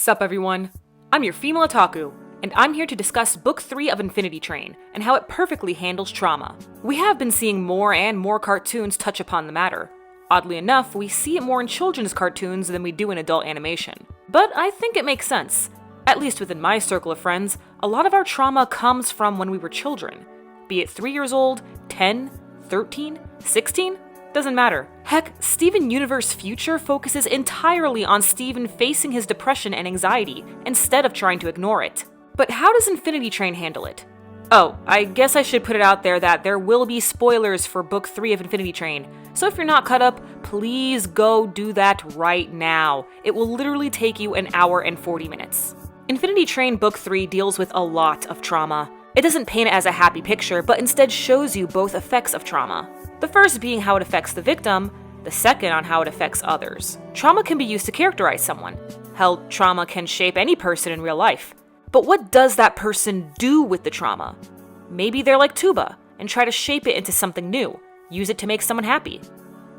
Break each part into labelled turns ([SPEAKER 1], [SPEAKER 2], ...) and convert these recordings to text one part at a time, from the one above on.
[SPEAKER 1] Sup everyone, I'm your female otaku, and I'm here to discuss Book 3 of Infinity Train and how it perfectly handles trauma. We have been seeing more and more cartoons touch upon the matter. Oddly enough, we see it more in children's cartoons than we do in adult animation. But I think it makes sense. At least within my circle of friends, a lot of our trauma comes from when we were children. Be it 3 years old, 10, 13, 16? Doesn't matter. Heck, Steven Universe Future focuses entirely on Steven facing his depression and anxiety, instead of trying to ignore it. But how does Infinity Train handle it? Oh, I guess I should put it out there that there will be spoilers for Book 3 of Infinity Train, so if you're not caught up, please go do that right now. It will literally take you an hour and 40 minutes. Infinity Train Book 3 deals with a lot of trauma. It doesn't paint it as a happy picture, but instead shows you both effects of trauma. The first being how it affects the victim, the second on how it affects others. Trauma can be used to characterize someone. Hell, trauma can shape any person in real life. But what does that person do with the trauma? Maybe they're like Tuba and try to shape it into something new, use it to make someone happy.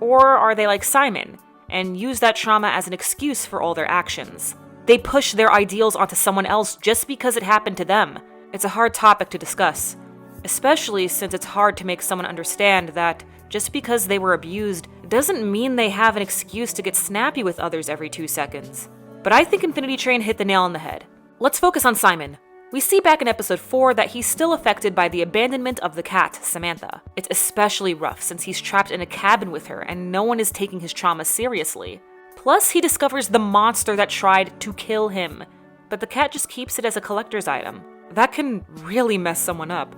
[SPEAKER 1] Or are they like Simon and use that trauma as an excuse for all their actions? They push their ideals onto someone else just because it happened to them. It's a hard topic to discuss, especially since it's hard to make someone understand that just because they were abused doesn't mean they have an excuse to get snappy with others every 2 seconds. But I think Infinity Train hit the nail on the head. Let's focus on Simon. We see back in episode 4 that he's still affected by the abandonment of the cat, Samantha. It's especially rough since he's trapped in a cabin with her and no one is taking his trauma seriously. Plus, he discovers the monster that tried to kill him, but the cat just keeps it as a collector's item. That can really mess someone up.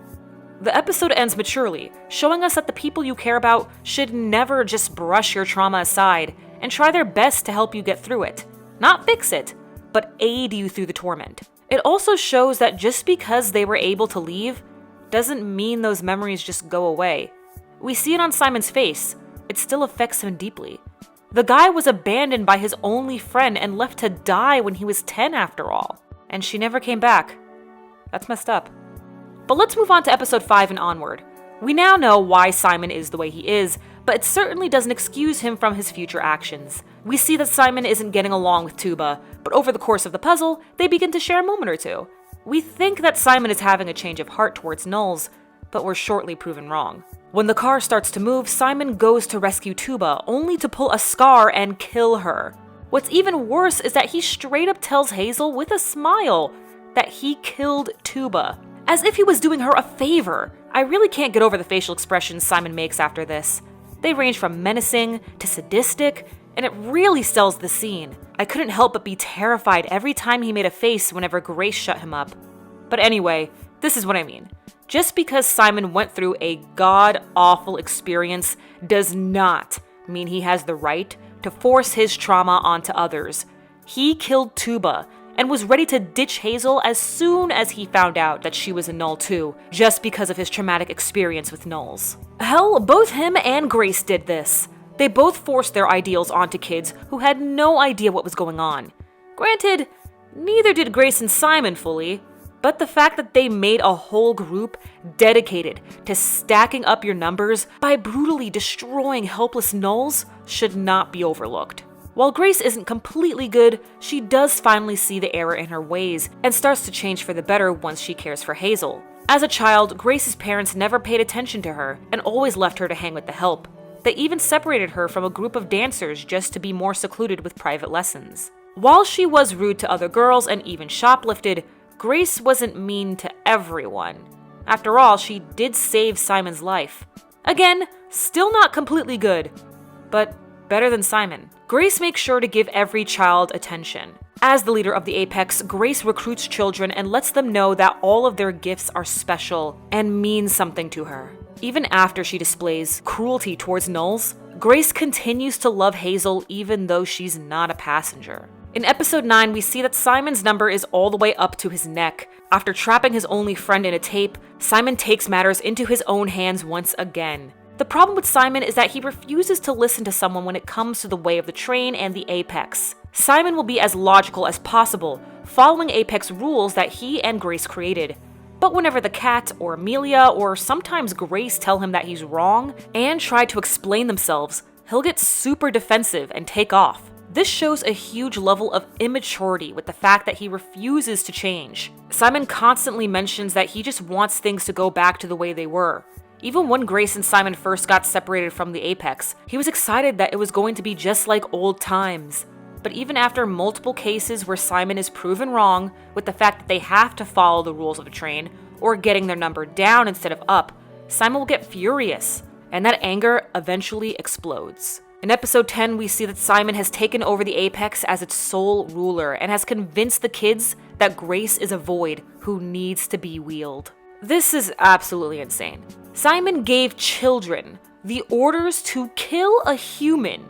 [SPEAKER 1] The episode ends maturely, showing us that the people you care about should never just brush your trauma aside and try their best to help you get through it. Not fix it, but aid you through the torment. It also shows that just because they were able to leave doesn't mean those memories just go away. We see it on Simon's face. It still affects him deeply. The guy was abandoned by his only friend and left to die when he was 10 after all. And she never came back. That's messed up. But let's move on to episode 5 and onward. We now know why Simon is the way he is, but it certainly doesn't excuse him from his future actions. We see that Simon isn't getting along with Tuba, but over the course of the puzzle, they begin to share a moment or two. We think that Simon is having a change of heart towards Knowles, but we're shortly proven wrong. When the car starts to move, Simon goes to rescue Tuba, only to pull a scar and kill her. What's even worse is that he straight up tells Hazel with a smile that he killed Tuba, as if he was doing her a favor. I really can't get over the facial expressions Simon makes after this. They range from menacing to sadistic, and it really sells the scene. I couldn't help but be terrified every time he made a face whenever Grace shut him up. But anyway, this is what I mean. Just because Simon went through a god-awful experience does not mean he has the right to force his trauma onto others. He killed Tuba and was ready to ditch Hazel as soon as he found out that she was a Null too, just because of his traumatic experience with Knowles. Hell, both him and Grace did this. They both forced their ideals onto kids who had no idea what was going on. Granted, neither did Grace and Simon fully, but the fact that they made a whole group dedicated to stacking up your numbers by brutally destroying helpless Knowles should not be overlooked. While Grace isn't completely good, she does finally see the error in her ways and starts to change for the better once she cares for Hazel. As a child, Grace's parents never paid attention to her and always left her to hang with the help. They even separated her from a group of dancers just to be more secluded with private lessons. While she was rude to other girls and even shoplifted, Grace wasn't mean to everyone. After all, she did save Simon's life. Again, still not completely good, but better than Simon. Grace makes sure to give every child attention. As the leader of the Apex, Grace recruits children and lets them know that all of their gifts are special and mean something to her. Even after she displays cruelty towards Knowles, Grace continues to love Hazel even though she's not a passenger. In episode 9, we see that Simon's number is all the way up to his neck. After trapping his only friend in a tape, Simon takes matters into his own hands once again. The problem with Simon is that he refuses to listen to someone when it comes to the way of the train and the Apex. Simon will be as logical as possible, following Apex rules that he and Grace created. But whenever the cat, or Amelia, or sometimes Grace tell him that he's wrong and try to explain themselves, he'll get super defensive and take off. This shows a huge level of immaturity with the fact that he refuses to change. Simon constantly mentions that he just wants things to go back to the way they were. Even when Grace and Simon first got separated from the Apex, he was excited that it was going to be just like old times. But even after multiple cases where Simon is proven wrong with the fact that they have to follow the rules of a train, or getting their number down instead of up, Simon will get furious, and that anger eventually explodes. In episode 10, we see that Simon has taken over the Apex as its sole ruler and has convinced the kids that Grace is a void who needs to be wheeled. This is absolutely insane. Simon gave children the orders to kill a human.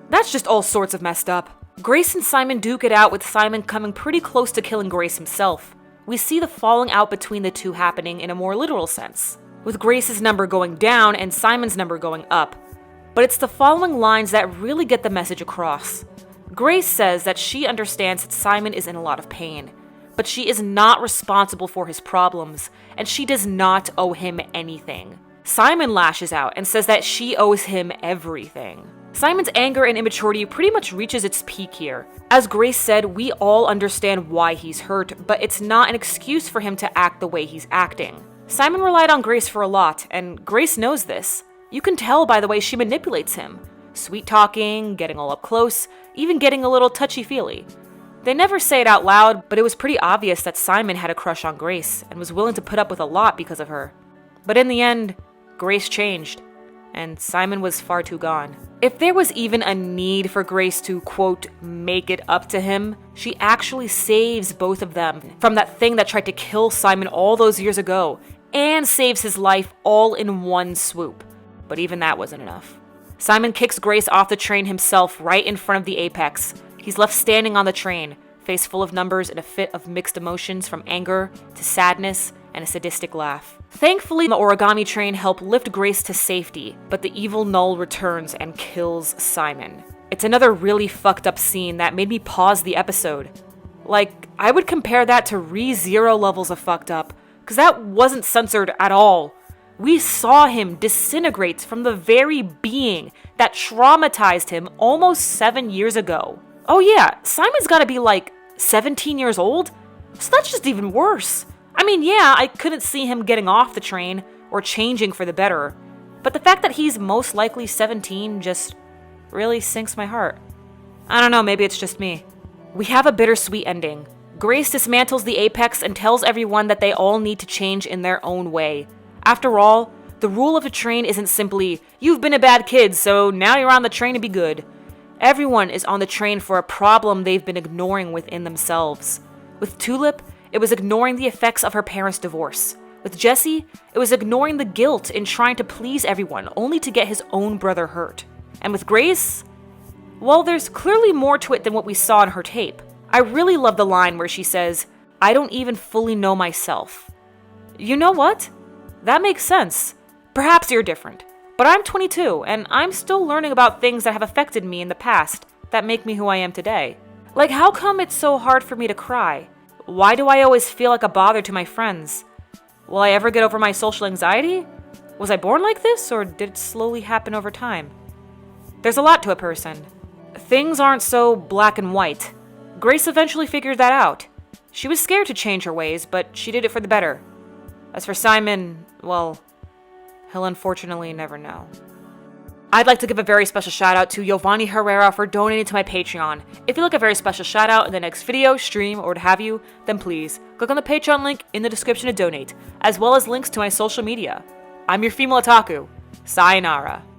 [SPEAKER 1] That's just all sorts of messed up. Grace and Simon duke it out, with Simon coming pretty close to killing Grace himself. We see the falling out between the two happening in a more literal sense, with Grace's number going down and Simon's number going up. But it's the following lines that really get the message across. Grace says that she understands that Simon is in a lot of pain, but she is not responsible for his problems, and she does not owe him anything. Simon lashes out and says that she owes him everything. Simon's anger and immaturity pretty much reaches its peak here. As Grace said, we all understand why he's hurt, but it's not an excuse for him to act the way he's acting. Simon relied on Grace for a lot, and Grace knows this. You can tell by the way she manipulates him. Sweet-talking, getting all up close, even getting a little touchy-feely. They never say it out loud, but it was pretty obvious that Simon had a crush on Grace and was willing to put up with a lot because of her. But in the end, Grace changed, and Simon was far too gone. If there was even a need for Grace to, quote, make it up to him, she actually saves both of them from that thing that tried to kill Simon all those years ago, and saves his life all in one swoop. But even that wasn't enough. Simon kicks Grace off the train himself right in front of the Apex. He's left standing on the train, face full of numbers in a fit of mixed emotions from anger to sadness and a sadistic laugh. Thankfully, the origami train helped lift Grace to safety, but the evil Null returns and kills Simon. It's another really fucked up scene that made me pause the episode. Like, I would compare that to ReZero levels of fucked up, because that wasn't censored at all. We saw him disintegrate from the very being that traumatized him almost 7 years ago. Oh yeah, Simon's gotta be like 17 years old? So that's just even worse. I mean, yeah, I couldn't see him getting off the train or changing for the better, but the fact that he's most likely 17 just really sinks my heart. I don't know, maybe it's just me. We have a bittersweet ending. Grace dismantles the Apex and tells everyone that they all need to change in their own way. After all, the rule of a train isn't simply, you've been a bad kid, so now you're on the train to be good. Everyone is on the train for a problem they've been ignoring within themselves. With Tulip, it was ignoring the effects of her parents' divorce. With Jesse, it was ignoring the guilt in trying to please everyone, only to get his own brother hurt. And with Grace, well, there's clearly more to it than what we saw in her tape. I really love the line where she says, I don't even fully know myself. You know what? That makes sense. Perhaps you're different. But I'm 22, and I'm still learning about things that have affected me in the past that make me who I am today. Like, how come it's so hard for me to cry? Why do I always feel like a bother to my friends? Will I ever get over my social anxiety? Was I born like this, or did it slowly happen over time? There's a lot to a person. Things aren't so black and white. Grace eventually figured that out. She was scared to change her ways, but she did it for the better. As for Simon, well, he'll unfortunately never know. I'd like to give a very special shout out to Giovanni Herrera for donating to my Patreon. If you'd like a very special shout out in the next video, stream, or what have you, then please click on the Patreon link in the description to donate, as well as links to my social media. I'm your female otaku. Sayonara.